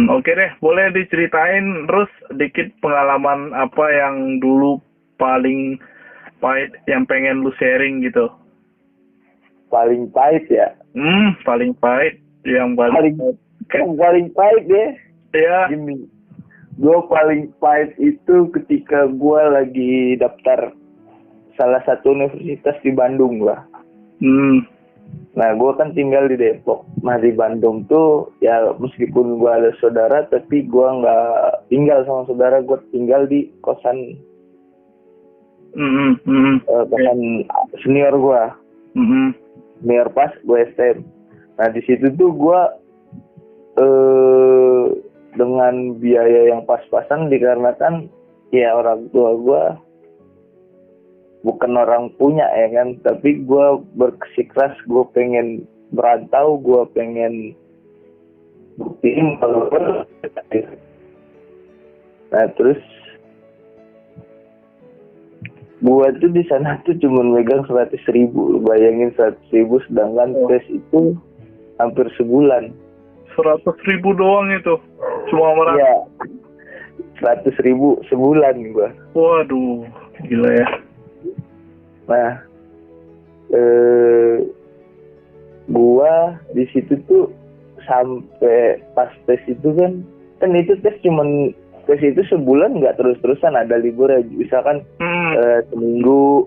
Oke deh, boleh diceritain terus dikit pengalaman apa yang dulu paling pahit yang pengen lu sharing gitu. Paling pahit ya. Paling pahit yang paling Paling yang paling pahit deh. ya. Gini, gue paling pahit itu ketika gue lagi daftar salah satu universitas di Bandung lah. Nah, gue kan tinggal di Depok. Nah, di Bandung tuh, ya meskipun gue ada saudara, tapi gue nggak tinggal sama saudara. Gue tinggal di kosan kosan senior gue. Senior pas gue STM. Nah, di situ tuh gue dengan biaya yang pas-pasan dikarenakan ya orang tua gue bukan orang punya ya kan, tapi gue bersikeras gue pengen merantau, gue pengen buktiin kalau nah terus gue tuh di sana tuh cuma megang 100.000, bayangin 100.000 sedangkan tes itu hampir sebulan. 100.000 doang itu cuma merata. Iya, 100.000 sebulan gue. Waduh, gila ya. Nah, gua di situ tuh sampai pas tes itu kan itu tes itu sebulan nggak terus-terusan, ada libur ya, misalkan seminggu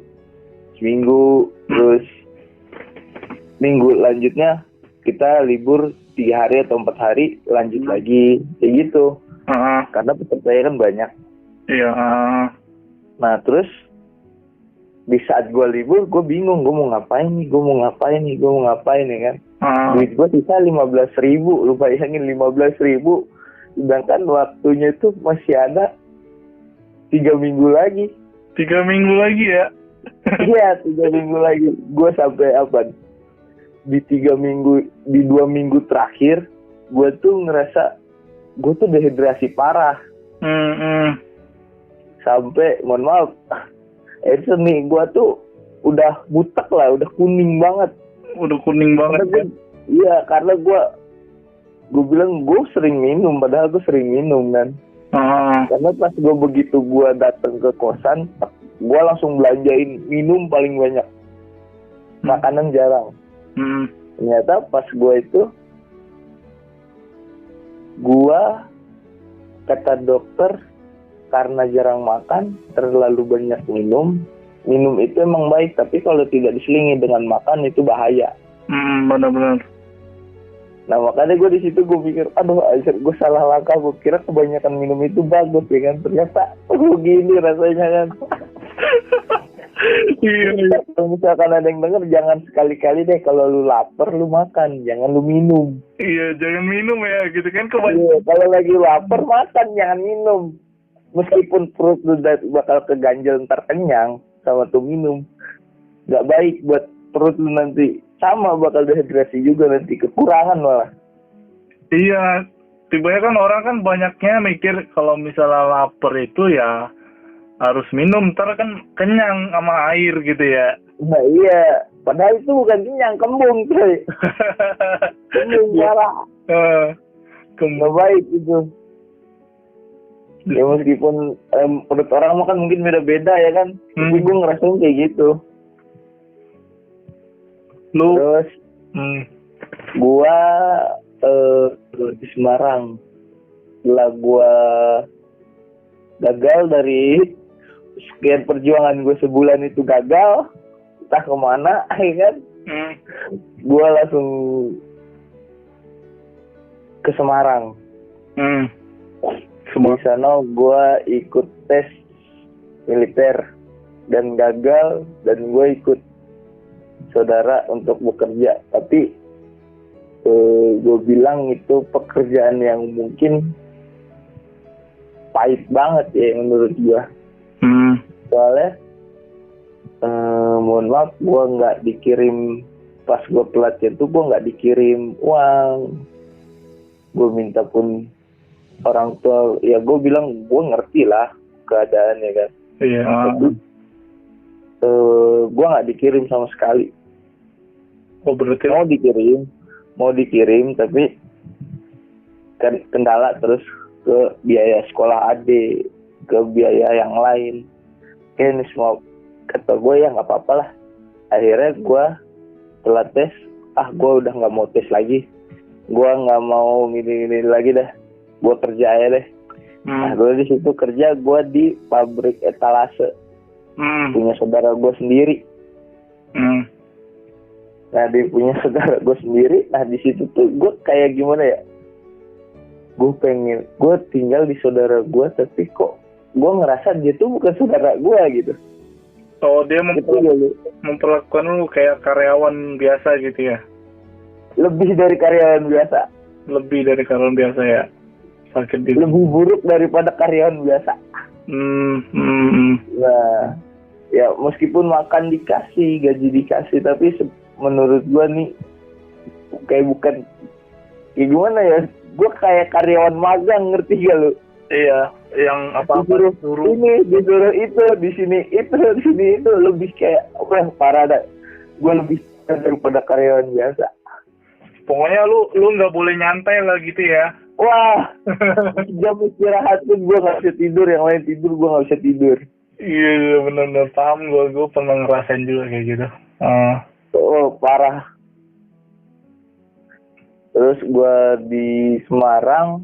terus minggu lanjutnya kita libur 3 hari atau 4 hari lanjut lagi kayak gitu. Karena peserta kan banyak. Iya. Nah terus di saat gue libur, gue bingung, gue mau ngapain nih ya kan. Duit gue sisa 15.000, lu bayangin 15.000, sedangkan waktunya itu masih ada 3 minggu lagi. 3 minggu lagi ya? Iya, 3 minggu lagi. Gue sampai apa? Di 2 minggu terakhir, gue tuh ngerasa gue tuh dehidrasi parah. Sampai, mohon maaf, seni gue tuh udah butek lah, udah kuning banget. Iya, karena gue bilang gue sering minum, padahal gue sering minum kan. Karena pas begitu gue datang ke kosan, gue langsung belanjain minum paling banyak, makanan jarang. Ternyata pas gue kata dokter, karena jarang makan, terlalu banyak minum itu emang baik, tapi kalau tidak diselingi dengan makan itu bahaya. Benar-benar. Nah makanya gue di situ gue pikir, aduh gue salah langkah, gue kira kebanyakan minum itu bagus ya kan, ternyata gini rasanya kan. Iya. Kalau misalkan ada yang denger, jangan sekali-kali deh kalau lu lapar lu makan, jangan lu minum. Iya, jangan minum ya gitu kan. Iya, kalau lagi lapar makan, jangan minum. Meskipun perut lu bakal keganjel ntar kenyang sama tuh minum, nggak baik buat perut lu, nanti sama bakal dehidrasi juga, nanti kekurangan malah. Iya, tiba-tiba kan orang kan banyaknya mikir kalau misalnya lapar itu ya harus minum, ntar kan kenyang sama air gitu ya. Nah iya, padahal itu bukan kenyang, kembung coy. Kembung parah. Nggak baik itu. Ya meskipun menurut orang mah kan mungkin beda-beda ya kan, tapi gue ngerasain kayak gitu. Terus gua di Semarang, setelah gua gagal dari sekian perjuangan gue sebulan itu gagal, entah kemana ya kan, gua langsung ke Semarang. Di sana gue ikut tes militer dan gagal, dan gue ikut saudara untuk bekerja, tapi gue bilang itu pekerjaan yang mungkin pahit banget ya menurut gue. Soalnya mohon maaf, gue nggak dikirim pas gue pelatihan tuh, gue nggak dikirim uang. Gue minta pun orang tua, ya gue bilang gue ngerti lah keadaannya kan. Iya. Gue nggak dikirim sama sekali. Oh berarti mau dikirim tapi kendala terus ke biaya sekolah adik, ke biaya yang lain. Kayak ini semua kata gue ya nggak apa-apa lah. Akhirnya gue setelah tes, gue udah nggak mau tes lagi. Gue nggak mau gini lagi dah. Gue kerja aja deh. Nah gue di situ kerja, gue di pabrik etalase. Punya saudara gue sendiri. Nah dia punya saudara gue sendiri. Nah di situ tuh gue kayak gimana ya? Gue tinggal di saudara gue, tapi kok gue ngerasa dia tuh bukan saudara gue gitu. Oh dia memperlakukan lu kayak karyawan biasa gitu ya? Lebih dari karyawan biasa. Lebih dari karyawan biasa ya? Sakit gitu. Lebih buruk daripada karyawan biasa. Nah, ya meskipun makan dikasih, gaji dikasih, tapi menurut gua nih kayak bukan, ya gimana ya? Gua kayak karyawan magang, ngerti gak lu? Iya, yang apa-apa disuruh ini, disuruh itu, di sini itu, lebih kayak parah dah. Gua lebih daripada karyawan biasa. Pokoknya lu nggak boleh nyantai lah gitu ya. Wah, jam istirahat pun gue nggak bisa tidur, yang lain tidur gue nggak bisa tidur. Iya benar-benar paham gue pernah ngerasain juga kayak gitu. Oh parah. Terus gue di Semarang,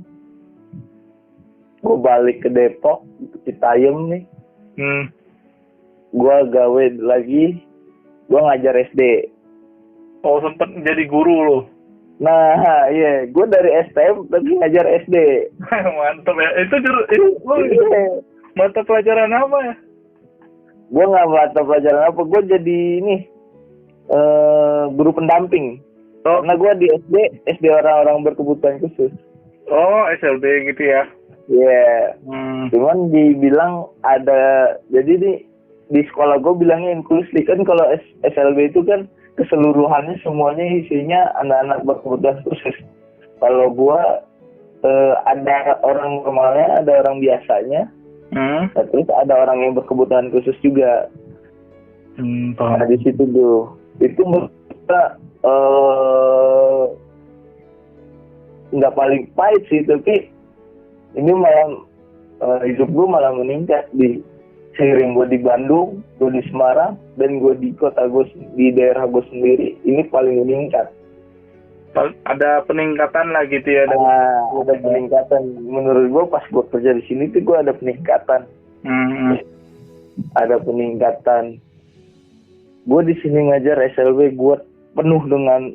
gue balik ke Depok, ke Citayam nih. Gue gawe lagi, gue ngajar SD. Oh sempet jadi guru lo? Nah, iya, gue dari STM tapi ngajar SD. Mantap ya. Itu mata pelajaran apa ya? Gue nggak mata pelajaran apa. Gue jadi ini guru pendamping. Oh. Karena gue di SD orang-orang berkebutuhan khusus. Oh, SLB gitu ya? Iya. Yeah. Cuman dibilang ada, jadi di sekolah gue bilangnya inklusi kan. Kalau SLB itu kan keseluruhannya semuanya isinya anak-anak berkebutuhan khusus. Kalau gua ada orang normalnya, ada orang biasanya, terus ada orang yang berkebutuhan khusus juga. Nah di situ tuh, itu kita nggak paling pahit sih, tapi ini malah hidup gua malah meningkat seiring gue di Bandung, gue di Semarang, dan gue di kota gue, di daerah gue sendiri, ini paling meningkat. Ada peningkatan lah gitu ya? Ada peningkatan. Menurut gue pas gue kerja di sini tuh gue ada peningkatan. Ada peningkatan. Gue di sini ngajar SLB, gue penuh dengan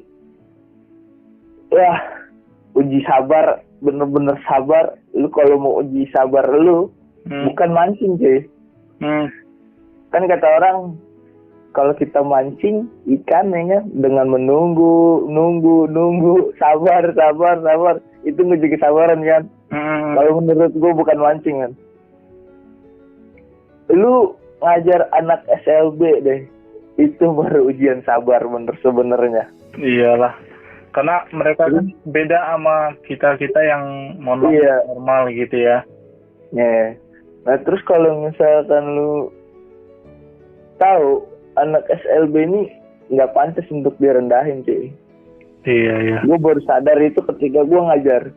uji sabar, bener-bener sabar. Lu kalau mau uji sabar lu, bukan mancing cuy. Kan kata orang kalau kita mancing ikan ya kan, dengan menunggu, sabar, itu nguji kesabaran kan. Kalau menurut gue bukan mancing kan. Lu ngajar anak SLB deh, itu baru ujian sabar bener sebenarnya. Iyalah, karena mereka kan beda sama kita yang normal gitu ya. Yeah. Nah terus kalau misalkan lu tahu anak SLB ini nggak pantas untuk direndahin cuy. Iya. Gue baru sadar itu ketika gue ngajar.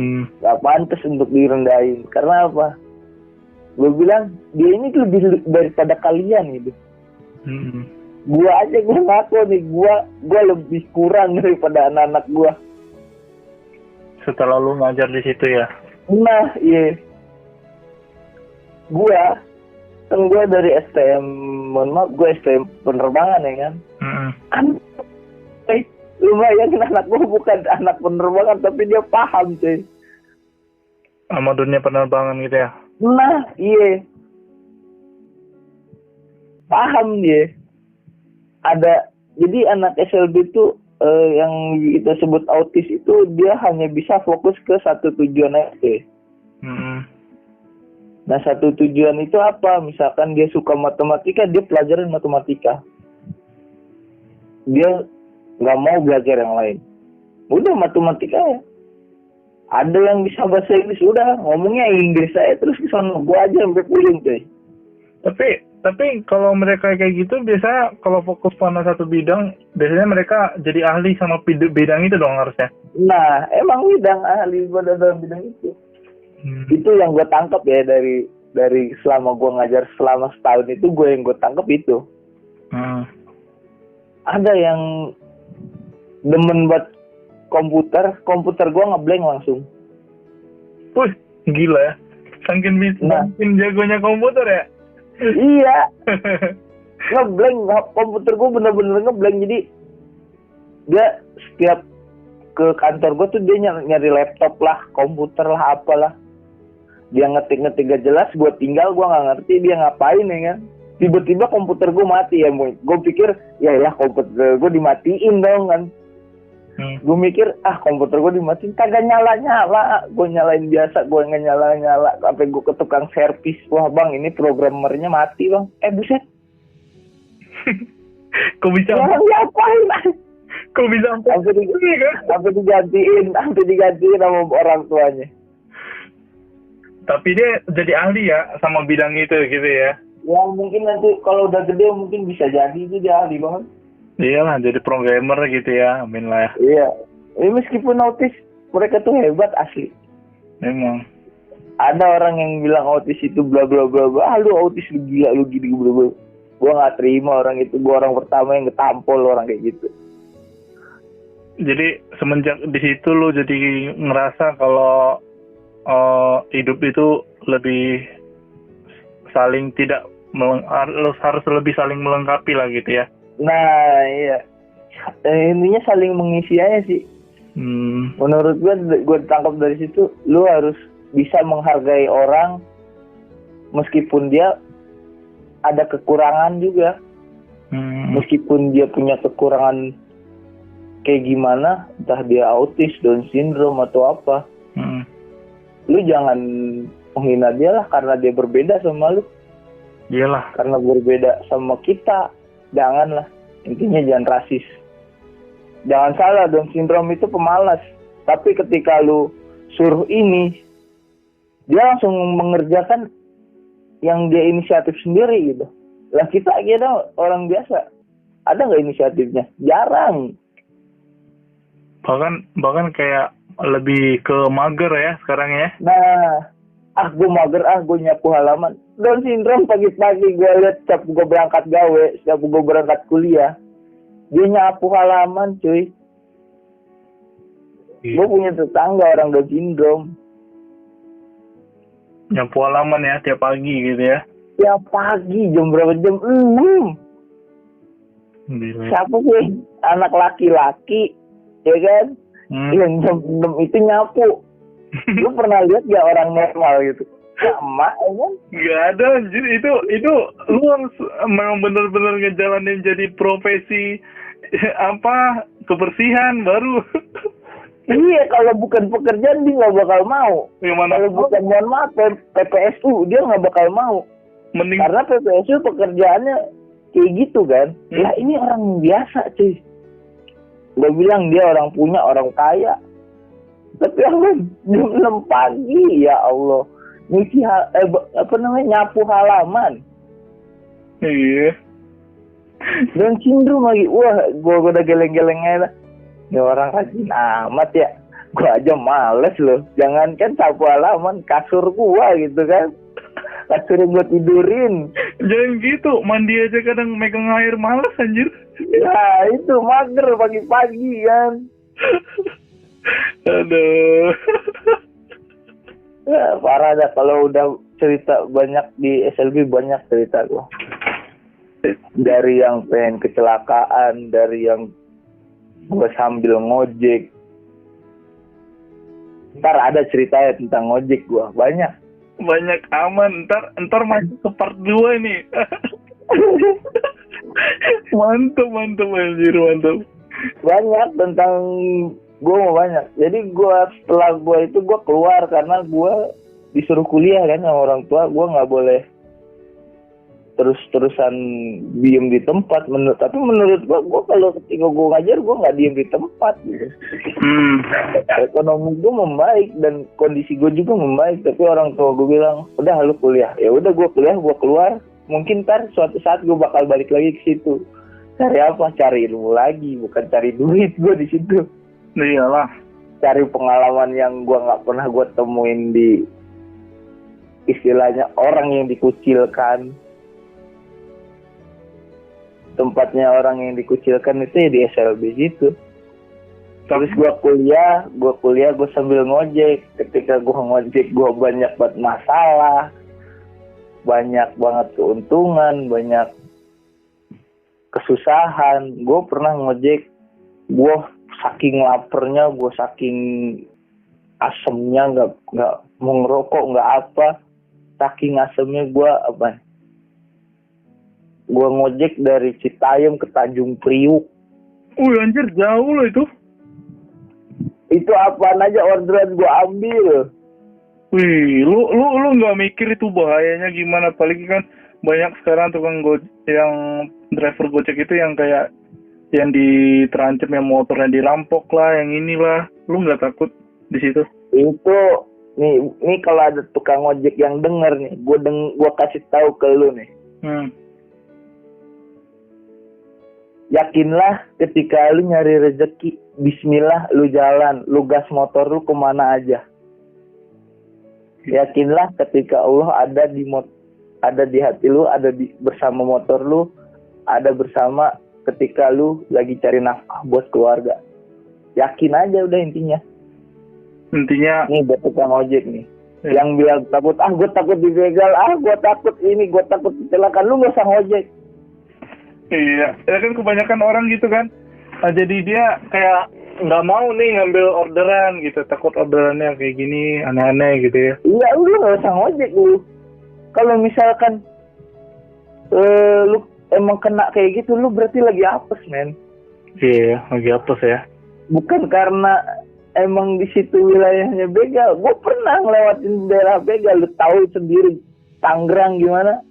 Nggak pantas untuk direndahin. Karena apa? Gue bilang dia ini lebih daripada kalian gitu. Gue aja gue ngaku nih, gue lebih kurang daripada anak-anak gue. Setelah lu ngajar di situ ya? Nah iya. Gue dari STM, mohon maaf, gue STM penerbangan ya kan. Kan lumayan anak gue bukan anak penerbangan, tapi dia paham cuy sama dunia penerbangan gitu ya. Nah iya, paham dia. Jadi anak SLB itu yang kita sebut autis itu dia hanya bisa fokus ke satu tujuan aja. Nah satu tujuan itu apa? Misalkan dia suka matematika, dia pelajarin matematika. Dia nggak mau belajar yang lain. Udah matematika ya. Ada yang bisa bahasa Inggris, udah ngomongnya Inggris aja terus kesana. Gua aja sampai pusing cuy. Tapi Tapi kalau mereka kayak gitu biasanya kalau fokus pada satu bidang, biasanya mereka jadi ahli sama bidang itu dong harusnya. Nah, emang bidang ahli pada dalam bidang itu. Itu yang gue tangkap ya dari selama gue ngajar selama setahun itu, yang gue tangkap itu. Ada yang demen buat komputer gue ngeblank langsung. Wih, gila ya. Saking jagonya komputer ya. Iya. Ngeblank, komputer gue bener-bener ngeblank. Jadi dia setiap ke kantor gue tuh dia nyari laptop lah, komputer lah, apalah. Dia ngetik gak jelas, gue tinggal, gue nggak ngerti dia ngapain ya kan. Tiba-tiba komputer gue mati ya, gue pikir ya komputer gue dimatiin dong kan. Gue mikir komputer gue dimatiin, kagak nyala, gue nyalain biasa, gue nggak nyala, sampai gue ke tukang servis, wah bang ini programmernya mati bang, buset. Kok bisa? Ngapain? Kok bisa sampai digantiin sama orang tuanya. Tapi dia jadi ahli ya sama bidang itu gitu ya. Ya mungkin nanti kalau udah gede mungkin bisa jadi itu dia ahli banget. Iyalah jadi programmer gitu ya, amin lah ya. Iya. Meskipun autis, mereka tuh hebat asli. Memang. Ada orang yang bilang autis itu bla bla bla bla. Lu autis, lu gila, lu gini bla bla. Gua nggak terima orang itu. Gua orang pertama yang ketampol orang kayak gitu. Jadi semenjak di situ lu jadi ngerasa kalau hidup itu lebih saling harus lebih saling melengkapi lah gitu ya. Nah iya, intinya saling mengisi aja sih. Menurut gue tangkap dari situ, lu harus bisa menghargai orang meskipun dia ada kekurangan juga. Meskipun dia punya kekurangan kayak gimana, entah dia autis, Down syndrome atau apa, lu jangan menghina dia lah karena dia berbeda sama lu. Iyalah. Karena berbeda sama kita, janganlah. Intinya jangan rasis. Jangan salah, Down syndrome itu pemalas. Tapi ketika lu suruh ini, dia langsung mengerjakan yang dia inisiatif sendiri gitu. Lah kita orang biasa, ada nggak inisiatifnya? Jarang. Bahkan kayak lebih ke mager ya sekarang ya. Nah, gue mager, gue nyapu halaman. Down syndrome pagi-pagi gue lihat setiap gue berangkat gawe, setiap gue berangkat kuliah, dia nyapu halaman cuy. Gue punya tetangga orang Down syndrome. Nyapu halaman ya tiap pagi gitu ya. Tiap pagi jam berapa? Jam 6. Siapa sih anak laki-laki ya kan? Yang jam 6 itu nyapu. Lu pernah lihat gak orang normal gitu? Sama kan? Gak ada anjir. Itu lu memang bener-bener ngejalanin jadi profesi kebersihan baru. Iya, kalau bukan pekerjaan dia nggak bakal mau. Kalau bukan mohon maaf PPSU dia nggak bakal mau. Karena PPSU pekerjaannya kayak gitu kan. Lah ini orang biasa cuy. Gue bilang dia orang punya, orang kaya. Tapi jam 6 pagi, ya Allah. Ngisi nyapu halaman. Iya. Dan syndrome lagi. Wah, gue udah geleng-gelengnya lah. Ini orang rajin amat ya. Gue aja males loh. Jangankan sapu halaman, kasur gua gitu kan. Kasur yang gue tidurin. Jangan gitu, mandi aja kadang megang air males anjir. Nah itu mager pagi-pagi kan. Aduh. Ya parah dah kalau udah cerita banyak di SLB, banyak cerita gua. Dari yang pengen kecelakaan, dari yang gua sambil ngojek. Ntar ada ceritanya tentang ngojek gua, banyak aman. Ntar masuk ke part 2 nih. mantap anjir, mantap. Banyak tentang gue mau banyak. Jadi setelah gue keluar karena gue disuruh kuliah kan sama orang tua. Gue nggak boleh terus-terusan diem di tempat. Tapi menurut gue kalau ketika gue ngajar gue nggak diem di tempat gitu. Ekonomi gue membaik dan kondisi gue juga membaik. Tapi orang tua gue bilang udah lu kuliah. Ya udah gue kuliah, gue keluar. mungkin ntar suatu saat gue bakal balik lagi ke situ. Cari apa? Cari ilmu lagi, bukan cari duit gue di situ. Iyalah. Cari pengalaman yang gue nggak pernah gue temuin di istilahnya orang yang dikucilkan. Tempatnya orang yang dikucilkan itu ya di SLB gitu. Terus gue kuliah gue sambil ngojek. Ketika gue ngojek gue banyak banget masalah, banyak banget keuntungan, banyak kesusahan. Gue pernah ngojek, gue saking laparnya, gue saking asemnya, nggak mau ngerokok, nggak apa, saking asemnya gue ngojek dari Citayam ke Tanjung Priuk. Anjir, jauh loh itu. Itu apaan aja orderan gue ambil. Wih, lu nggak mikir itu bahayanya gimana? Apalagi kan banyak sekarang tukang yang driver Gojek itu yang kayak yang diterancam, yang motornya dirampok lah, yang inilah. Lu nggak takut di situ? Itu nih kalau ada tukang ojek yang denger nih, gue kasih tahu ke lu nih. Yakinlah ketika lu nyari rezeki, bismillah lu jalan, lu gas motor lu kemana aja. Yakinlah ketika Allah ada di hati lu, bersama motor lu, ada bersama ketika lu lagi cari nafkah buat keluarga. Yakin aja udah intinya. Nih buat tukang ojek nih. Yang bilang takut, gue takut dibegal, gue takut ini, gue takut kecelakaan, lu gak usah ngojek. Iya, ya kan kebanyakan orang gitu kan. Jadi dia kayak nggak mau nih ngambil orderan gitu, takut orderannya kayak gini, aneh-aneh gitu ya. Iya, lu nggak usah ngojek lu. Kalau misalkan lu emang kena kayak gitu, lu berarti lagi apes, men. Iya, lagi apes ya. Bukan karena emang di situ wilayahnya begal. Gue pernah ngelewatin daerah begal, lu tahu sendiri Tangerang gimana.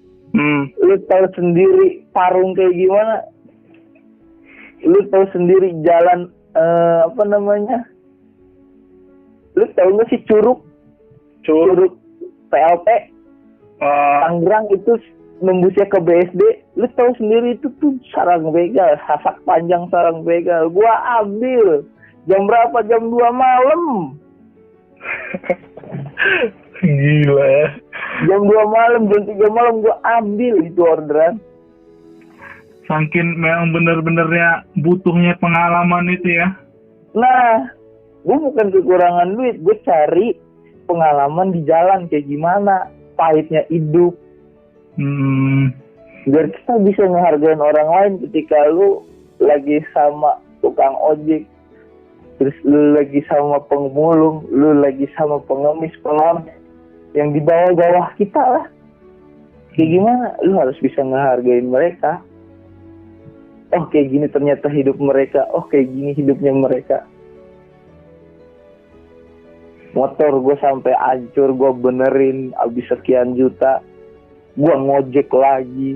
Lu tahu sendiri Parung kayak gimana. Lu tahu sendiri jalan lu tahu nggak sih Curug PLP Tangerang itu nembusnya ke BSD. Lu tahu sendiri itu tuh sarang begal, sasak panjang sarang begal. Gua ambil jam berapa? Jam 2 malam. Gila ya. Jam 2 malam, jam 3 malam gue ambil itu orderan. Saking memang bener-benernya butuhnya pengalaman itu ya. Nah, gue bukan kekurangan duit, gue cari pengalaman di jalan kayak gimana, pahitnya hidup. Biar kita bisa ngehargain orang lain ketika lu lagi sama tukang ojek, terus lu lagi sama pemulung, lu lagi sama pengemis yang di bawah kita lah. Kayak gimana? Lu harus bisa ngehargain mereka. Oh kayak gini ternyata hidup mereka. Oh kayak gini hidupnya mereka. Motor gue sampai hancur, gue benerin habis sekian juta. Gue ngojek lagi.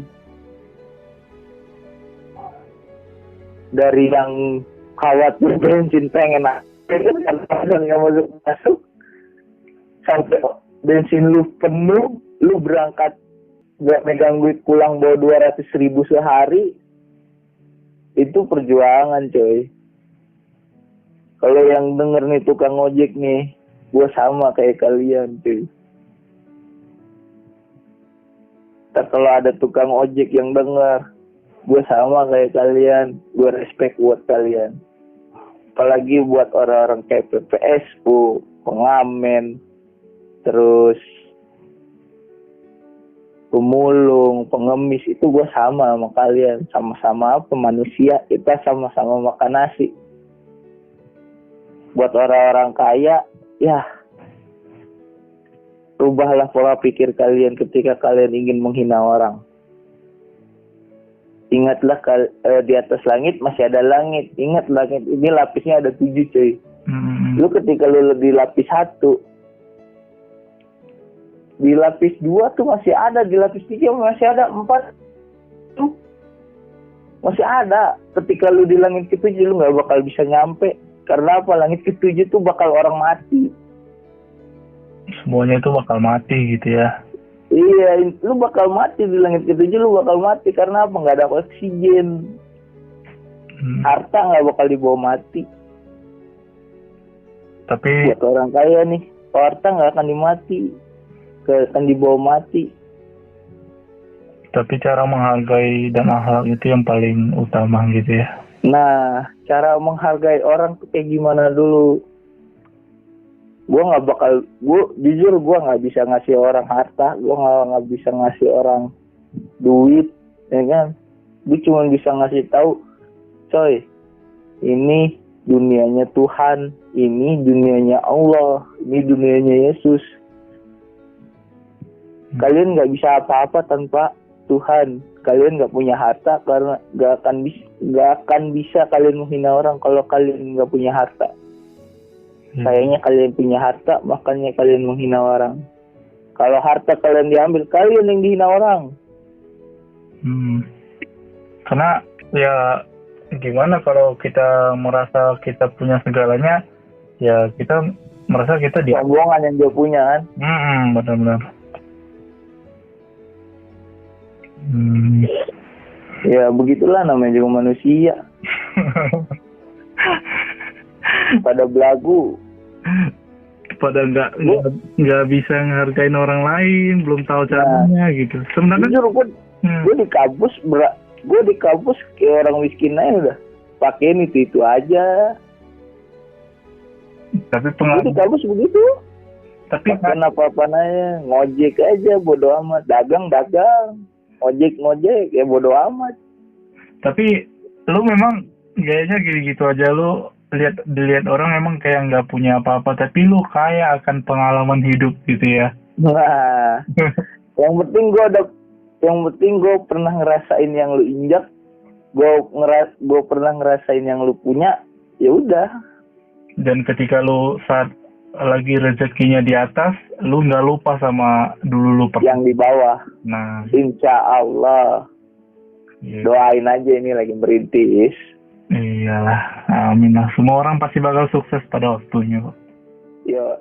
Dari yang khawatir bensin pengen kadang nggak masuk. Sampai bensin lu penuh, lu berangkat gak megang duit pulang bawa 200.000 sehari, itu perjuangan coy. Kalau yang denger nih tukang ojek nih, gue sama kayak kalian cuy. Kalau ada tukang ojek yang denger, gue sama kayak kalian, gue respect buat kalian. Apalagi buat orang-orang kayak PPSU, pengamen, terus pemulung, pengemis, itu gue sama kalian. Sama-sama apa, manusia, kita sama-sama makan nasi. Buat orang-orang kaya, ya rubahlah pola pikir kalian ketika kalian ingin menghina orang. Ingatlah di atas langit masih ada langit. Ingat langit ini lapisnya ada 7 cuy. Lu ketika lu di lapis 1, di lapis 2 tuh masih ada, di lapis 3 masih ada, 4 tuh masih ada. Ketika lu di langit ke-7 lu gak bakal bisa nyampe. Karena apa? Langit ke-7 tuh bakal orang mati. Semuanya itu bakal mati gitu ya. Iya, lu bakal mati di langit ketujuh, lu bakal mati karena apa? Nggak ada oksigen. Harta nggak bakal dibawa mati. Tapi buat orang kaya nih, harta nggak akan akan dibawa mati. Tapi cara menghargai dan akhlak itu yang paling utama gitu ya. Nah, cara menghargai orang tuh kayak gimana dulu? Jujur gue nggak bisa ngasih orang harta, gue nggak bisa ngasih orang duit, ya kan? Gue cuma bisa ngasih tahu, coy, ini dunianya Tuhan, ini dunianya Allah, ini dunianya Yesus. Kalian nggak bisa apa-apa tanpa Tuhan. Kalian nggak punya harta karena nggak akan bisa kalian menghina orang kalau kalian nggak punya harta. Kayaknya kalian punya harta, makanya kalian menghina orang. Kalau harta kalian diambil, kalian yang dihina orang. Karena ya gimana kalau kita merasa kita punya segalanya, ya kita merasa kita sombongan yang dia punya kan. Benar-benar. Ya begitulah namanya juga manusia. Pada belagu, pada nggak bisa ngehargain orang lain, belum tahu caranya gitu. Sebenarnya jujur gue di kampus kayak orang miskin aja udah pakein itu aja. Tapi di kampus begitu. Tapi kenapa aja, ngojek aja bodo amat, dagang, ngojek ya bodo amat. Tapi lu memang gayanya gitu aja, lu dilihat orang emang kayak nggak punya apa-apa, tapi lu kaya akan pengalaman hidup gitu ya. Nah, yang penting gue pernah ngerasain yang lu injak, gue pernah ngerasain yang lu punya, ya udah. Dan ketika lu saat lagi rezekinya di atas, lu nggak lupa sama dulu lu yang di bawah. Nah, insya Allah. Doain aja, ini lagi merintis. Iyalah, amin lah. Semua orang pasti bakal sukses pada waktunya. Yo.